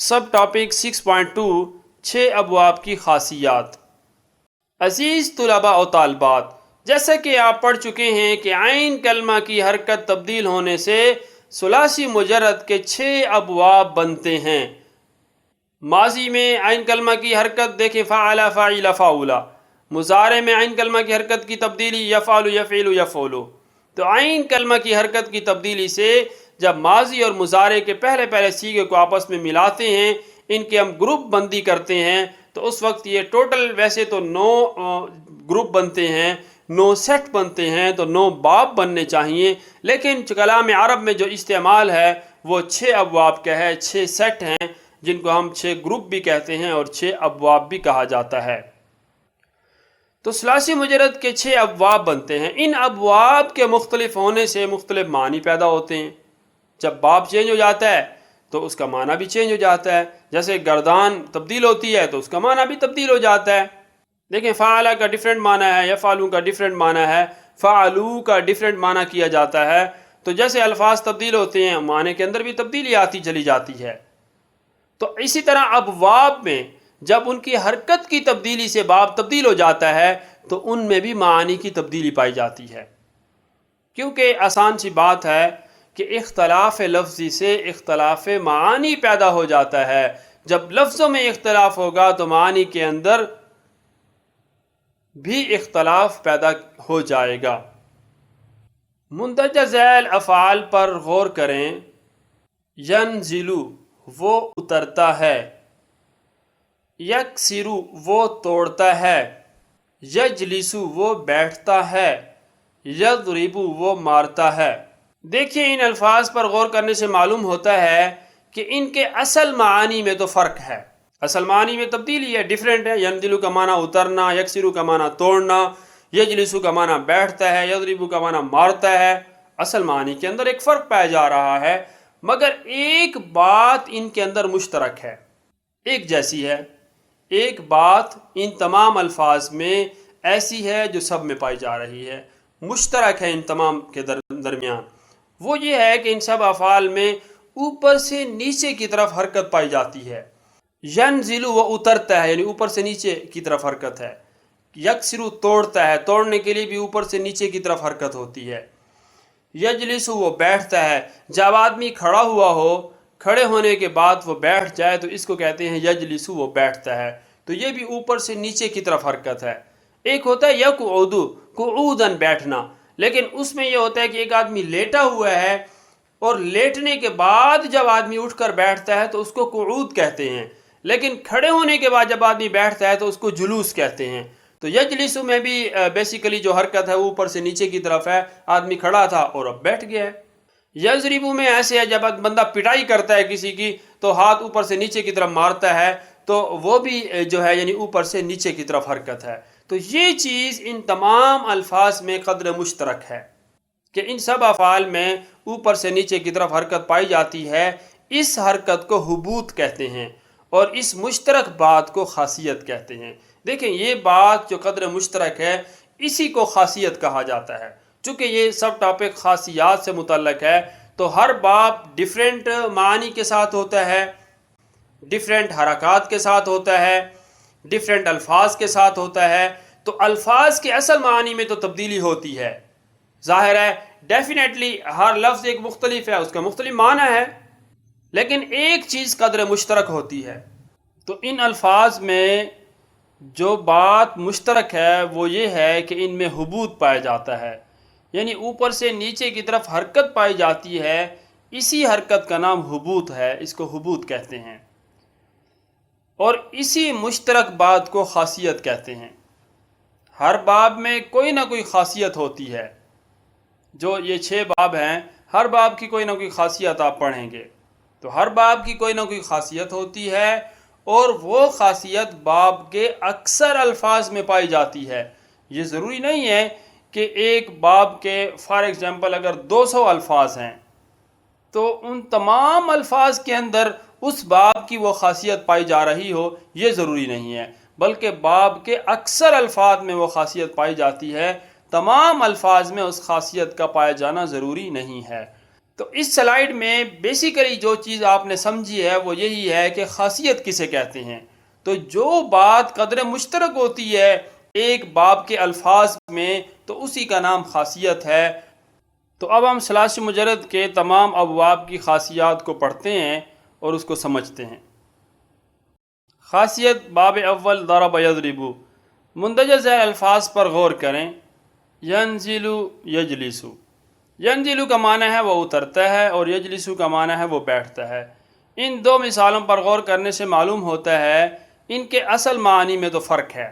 سب topic 6.2 6 ابواب کی خاصیات۔ عزیز طلباء و طالبات، جیسا کہ آپ پڑھ چکے ہیں کہ عین کلمہ کی حرکت تبدیل ہونے سے ثلاثی مجرد کے 6 ابواب بنتے ہیں۔ ماضی میں عین کلمہ کی حرکت دیکھیں فعل فاعل فاعل، مضارع میں عین کلمہ کی حرکت کی تبدیلی یفعل یفعل یفعل۔ تو عین کلمہ کی حرکت کی تبدیلی سے جب ماضی اور مضارع کے پہلے سیغے کو آپس میں ملاتے ہیں، ان کے ہم گروپ بندی کرتے ہیں، تو اس وقت یہ ٹوٹل ویسے تو 9 گروپ بنتے ہیں، 9 سیٹ بنتے ہیں، تو 9 باب بننے چاہیے، لیکن کلام عرب میں جو استعمال ہے وہ 6 ابواب کا ہے، 6 سیٹ ہیں جن کو ہم 6 گروپ بھی کہتے ہیں اور 6 ابواب بھی کہا جاتا ہے۔ تو ثلاثی مجرد کے 6 ابواب بنتے ہیں۔ ان ابواب کے مختلف ہونے سے مختلف معنی پیدا ہوتے ہیں۔ جب باب چینج ہو جاتا ہے تو اس کا معنی بھی چینج ہو جاتا ہے، جیسے گردان تبدیل ہوتی ہے تو اس کا معنی بھی تبدیل ہو جاتا ہے۔ دیکھیں فعلہ کا ڈیفرنٹ معنی ہے، یفعلو کا ڈیفرنٹ معنی ہے، فعلو کا ڈیفرنٹ معنی کیا جاتا ہے۔ تو جیسے الفاظ تبدیل ہوتے ہیں معنی کے اندر بھی تبدیلی آتی چلی جاتی ہے۔ تو اسی طرح ابواب میں جب ان کی حرکت کی تبدیلی سے باب تبدیل ہو جاتا ہے تو ان میں بھی معانی کی تبدیلی پائی جاتی ہے، کیونکہ آسان سی بات ہے کہ اختلاف لفظی سے اختلاف معانی پیدا ہو جاتا ہے۔ جب لفظوں میں اختلاف ہوگا تو معانی کے اندر بھی اختلاف پیدا ہو جائے گا۔ مندرجہ ذیل افعال پر غور کریں۔ ینزلو وہ اترتا ہے، یکسرو وہ توڑتا ہے، یجلسو وہ بیٹھتا ہے، یضربو وہ مارتا ہے۔ دیکھیں ان الفاظ پر غور کرنے سے معلوم ہوتا ہے کہ ان کے اصل معانی میں تو فرق ہے، اصل معانی میں تبدیلی ہے، ڈیفرنٹ ہے۔ ینزلو کا معنی اترنا، یکسرو کا معنی توڑنا، یجلسو کا معنی بیٹھتا ہے، یضربو کا معنی مارتا ہے۔ اصل معانی کے اندر ایک فرق پایا جا رہا ہے، مگر ایک بات ان کے اندر مشترک ہے، ایک جیسی ہے۔ ایک بات ان تمام الفاظ میں ایسی ہے جو سب میں پائی جا رہی ہے، مشترک ہے ان تمام کے درمیان، وہ یہ ہے کہ ان سب افعال میں اوپر سے نیچے کی طرف حرکت پائی جاتی ہے۔ ینزلو وہ اترتا ہے، یعنی اوپر سے نیچے کی طرف حرکت ہے۔ یکسرو توڑتا ہے، توڑنے کے لیے بھی اوپر سے نیچے کی طرف حرکت ہوتی ہے۔ یجلسو وہ بیٹھتا ہے، جب آدمی کھڑا ہوا ہو، کھڑے ہونے کے بعد وہ بیٹھ جائے تو اس کو کہتے ہیں یجلسو وہ بیٹھتا ہے، تو یہ بھی اوپر سے نیچے کی طرف حرکت ہے۔ ایک ہوتا ہے یقعدو، قعوداً بیٹھنا، لیکن اس میں یہ ہوتا ہے کہ ایک آدمی لیٹا ہوا ہے اور لیٹنے کے بعد جب آدمی اٹھ کر بیٹھتا ہے تو اس کو قعود کہتے ہیں، لیکن کھڑے ہونے کے بعد جب آدمی بیٹھتا ہے تو اس کو جلوس کہتے ہیں۔ تو یجلسو میں بھی بیسیکلی جو حرکت ہے وہ اوپر سے نیچے کی طرف ہے، آدمی کھڑا تھا اور اب بیٹھ گیا ہے۔ یضربو میں ایسے ہے جب بندہ پٹائی کرتا ہے کسی کی تو ہاتھ اوپر سے نیچے کی طرف مارتا ہے، تو وہ بھی جو ہے یعنی اوپر سے نیچے کی طرف حرکت ہے۔ تو یہ چیز ان تمام الفاظ میں قدر مشترک ہے کہ ان سب افعال میں اوپر سے نیچے کی طرف حرکت پائی جاتی ہے۔ اس حرکت کو حبوط کہتے ہیں اور اس مشترک بات کو خاصیت کہتے ہیں۔ دیکھیں یہ بات جو قدر مشترک ہے اسی کو خاصیت کہا جاتا ہے۔ چونکہ یہ سب ٹاپک خاصیات سے متعلق ہے تو ہر باب ڈیفرنٹ معنی کے ساتھ ہوتا ہے، ڈیفرنٹ حرکات کے ساتھ ہوتا ہے، ڈیفرنٹ الفاظ کے ساتھ ہوتا ہے، تو الفاظ کے اصل معنی میں تو تبدیلی ہوتی ہے، ظاہر ہے ڈیفینیٹلی ہر لفظ ایک مختلف ہے، اس کا مختلف معنی ہے، لیکن ایک چیز قدر مشترک ہوتی ہے۔ تو ان الفاظ میں جو بات مشترک ہے وہ یہ ہے کہ ان میں حبوط پایا جاتا ہے، یعنی اوپر سے نیچے کی طرف حرکت پائی جاتی ہے، اسی حرکت کا نام حبوط ہے، اس کو حبوط کہتے ہیں، اور اسی مشترک بات کو خاصیت کہتے ہیں۔ ہر باب میں کوئی نہ کوئی خاصیت ہوتی ہے، جو یہ 6 باب ہیں ہر باب کی کوئی نہ کوئی خاصیت آپ پڑھیں گے، تو ہر باب کی کوئی نہ کوئی خاصیت ہوتی ہے، اور وہ خاصیت باب کے اکثر الفاظ میں پائی جاتی ہے۔ یہ ضروری نہیں ہے کہ ایک باب کے فار ایگزامپل اگر 200 الفاظ ہیں تو ان تمام الفاظ کے اندر اس باب کی وہ خاصیت پائی جا رہی ہو، یہ ضروری نہیں ہے، بلکہ باب کے اکثر الفاظ میں وہ خاصیت پائی جاتی ہے، تمام الفاظ میں اس خاصیت کا پایا جانا ضروری نہیں ہے۔ تو اس سلائیڈ میں بیسیکلی جو چیز آپ نے سمجھی ہے وہ یہی ہے کہ خاصیت کسے کہتے ہیں. تو جو بات قدر مشترک ہوتی ہے ایک باب کے الفاظ میں تو اسی کا نام خاصیت ہے. تو اب ہم ثلاث مجرد کے تمام ابواب کی خاصیات کو پڑھتے ہیں اور اس کو سمجھتے ہیں. خاصیت باب اول ضرب یضرب. مندرجہ ذیل الفاظ پر غور کریں. ینزل یجلس. ینزل کا معنی ہے وہ اترتا ہے اور یجلس کا معنی ہے وہ بیٹھتا ہے. ان دو مثالوں پر غور کرنے سے معلوم ہوتا ہے ان کے اصل معنی میں تو فرق ہے،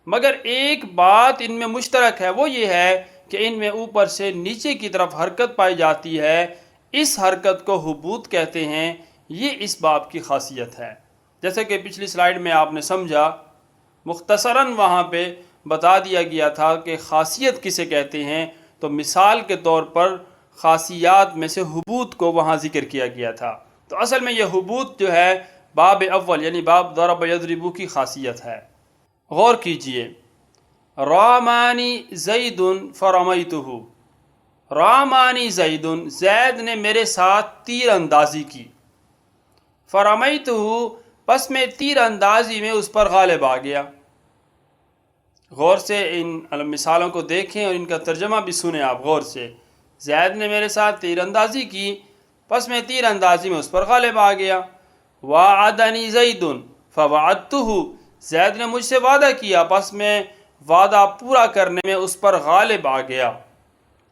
مگر ایک بات ان میں مشترک ہے، وہ یہ ہے کہ ان میں اوپر سے نیچے کی طرف حرکت پائی جاتی ہے. اس حرکت کو حبوط کہتے ہیں. یہ اس باب کی خاصیت ہے. جیسے کہ پچھلی سلائیڈ میں آپ نے سمجھا، مختصراً وہاں پہ بتا دیا گیا تھا کہ خاصیت کسے کہتے ہیں. تو مثال کے طور پر خاصیات میں سے حبوط کو وہاں ذکر کیا گیا تھا. تو اصل میں یہ حبوط جو ہے باب اول یعنی باب ضرب یضرب کی خاصیت ہے. غور کیجئے. رامانی زید فرمیتہ. رامانی زید، زید نے میرے ساتھ تیر اندازی کی. فرمیتہ، پس میں تیر اندازی میں اس پر غالب آ گیا. غور سے ان مثالوں کو دیکھیں اور ان کا ترجمہ بھی سنیں آپ غور سے. زید نے میرے ساتھ تیر اندازی کی، پس میں تیر اندازی میں اس پر غالب آ گیا. وعدنی زید فوعدتہ، زید نے مجھ سے وعدہ کیا، پس میں وعدہ پورا کرنے میں اس پر غالب آ گیا.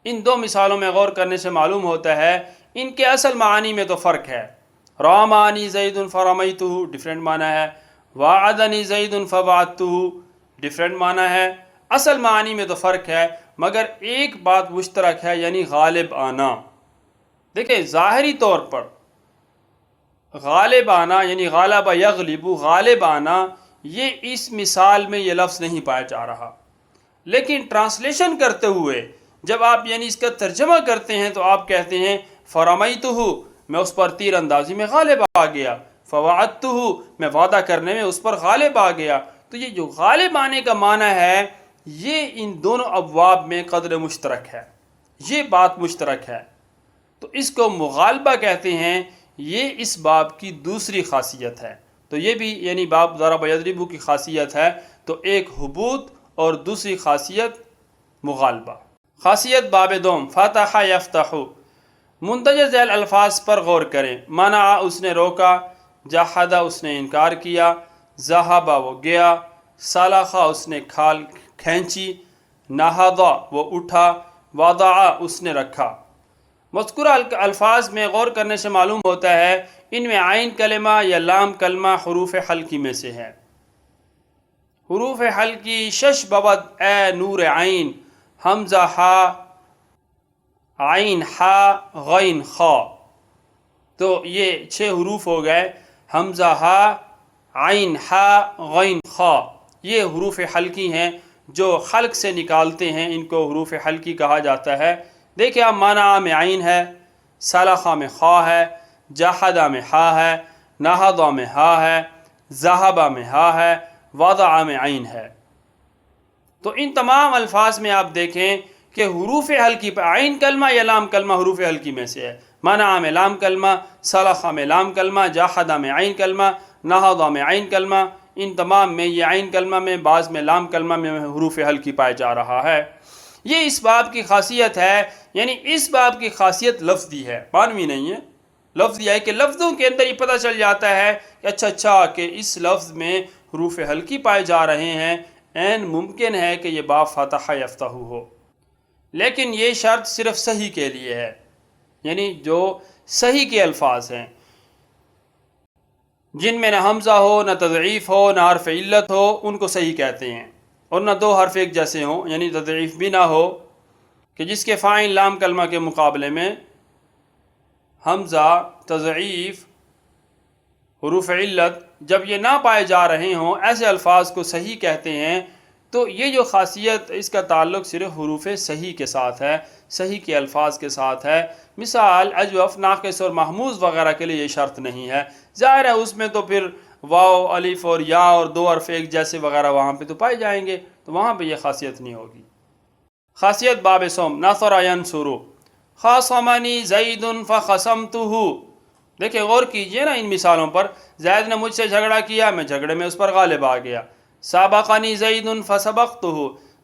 ان دو مثالوں میں غور کرنے سے معلوم ہوتا ہے ان کے اصل معانی میں تو فرق ہے. رامانی زید فرمیتہ ڈفرینٹ معنی ہے، وعدنی زید فوعدتہ ڈفرینٹ معنی ہے. اصل معنی میں تو فرق ہے مگر ایک بات مشترک ہے یعنی غالب آنا. دیکھیں ظاہری طور پر غالب آنا یعنی غالب یغلب، غالب آنا، یہ اس مثال میں یہ لفظ نہیں پایا جا رہا. لیکن ٹرانسلیشن کرتے ہوئے جب آپ یعنی اس کا ترجمہ کرتے ہیں تو آپ کہتے ہیں فرمیتہ، میں اس پر تیر اندازی میں غالب آ گیا. فوعدتہ، میں وعدہ کرنے میں اس پر غالب آ گیا. تو یہ جو غالب آنے کا معنی ہے یہ ان دونوں ابواب میں قدر مشترک ہے، یہ بات مشترک ہے. تو اس کو مغالبہ کہتے ہیں. یہ اس باب کی دوسری خاصیت ہے. تو یہ بھی یعنی باب ضرب یضرب کی خاصیت ہے. تو ایک حبوط اور دوسری خاصیت مغالبہ. خاصیت باب دوم فتح یفتح. مندرجہ ذیل الفاظ پر غور کریں. منع، اس نے روکا. جحد، اس نے انکار کیا. ذہب، وہ گیا. سلخ، اس نے کھال کھینچی. نہض، وہ اٹھا. وضع، اس نے رکھا. مذکورہ الفاظ میں غور کرنے سے معلوم ہوتا ہے ان میں عین کلمہ یا لام کلمہ حروف حلقی میں سے ہے. حروف حلقی شش بود اے نور عین، حمزہ ہا، عین ہا، غین خا. تو یہ 6 حروف ہو گئے. حمزہ ہا، عین ہا، غین خا، یہ حروف حلقی ہیں جو حلق سے نکالتے ہیں، ان کو حروف حلقی کہا جاتا ہے. دیکھیں اب منع میں عین ہے، سلخ میں خا ہے، جحد میں ہا ہے، نہض میں ہا ہے، ذہب میں ہا ہے، وضع میں عین ہے. تو ان تمام الفاظ میں آپ دیکھیں کہ حروف حلقی پر عین کلمہ یا لام کلمہ حروف حلقی میں سے ہے. منع میں لام کلمہ، سلخ میں لام کلمہ، جحد میں عین کلمہ، نہض میں عین کلمہ. ان تمام میں یہ عین کلمہ میں، بعض میں لام کلمہ میں حروف حلقی پایا جا رہا ہے. یہ اس باب کی خاصیت ہے. یعنی اس باب کی خاصیت لفظی ہے، معنوی نہیں ہے. لفظی ہے کہ لفظوں کے اندر ہی پتہ چل جاتا ہے کہ اچھا کہ اس لفظ میں حروف حلقی پائے جا رہے ہیں. عین ممکن ہے کہ یہ باب فتح یفتح ہو، لیکن یہ شرط صرف صحیح کے لیے ہے. یعنی جو صحیح کے الفاظ ہیں جن میں نہ حمزہ ہو، نہ تضعیف ہو، نہ حرف علت ہو، ان کو صحیح کہتے ہیں. اور نہ دو حرف ایک جیسے ہوں، یعنی تضعیف بھی نہ ہو کہ جس کے فاعل لام کلمہ کے مقابلے میں حمزہ، تضعیف، حروف علت جب یہ نہ پائے جا رہے ہوں، ایسے الفاظ کو صحیح کہتے ہیں. تو یہ جو خاصیت اس کا تعلق صرف حروف صحیح کے ساتھ ہے، صحیح کے الفاظ کے ساتھ ہے. مثال اجوف، ناقص اور محموز وغیرہ کے لیے یہ شرط نہیں ہے. ظاہر ہے اس میں تو پھر واو، الف اور یا اور دو حرف ایک جیسے وغیرہ وہاں پہ تو پائے جائیں گے، تو وہاں پہ یہ خاصیت نہیں ہوگی. خاصیت باب سوم نصر ینصر. خاصمنی زید فخصمتہ، دیکھیں غور کیجئے نا ان مثالوں پر، زید نے مجھ سے جھگڑا کیا، میں جھگڑے میں اس پر غالب آ گیا۔ سابقنی زید فسبقتہ،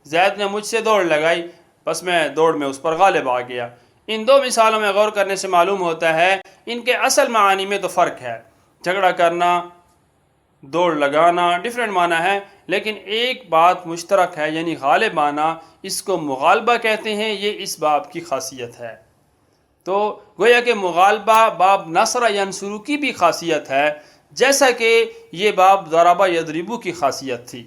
زید نے مجھ سے دوڑ لگائی، بس میں دوڑ میں اس پر غالب آ گیا۔ ان دو مثالوں میں غور کرنے سے معلوم ہوتا ہے ان کے اصل معانی میں تو فرق ہے، جھگڑا کرنا، دوڑ لگانا ڈیفرنٹ معنی ہے، لیکن ایک بات مشترک ہے، یعنی غالب آنا، اس کو مغالبہ کہتے ہیں، یہ اس باب کی خاصیت ہے۔ تو گویا کہ مغالبہ باب نصر ینصر کی بھی خاصیت ہے، جیسا کہ یہ باب ضرب یضرب کی خاصیت تھی۔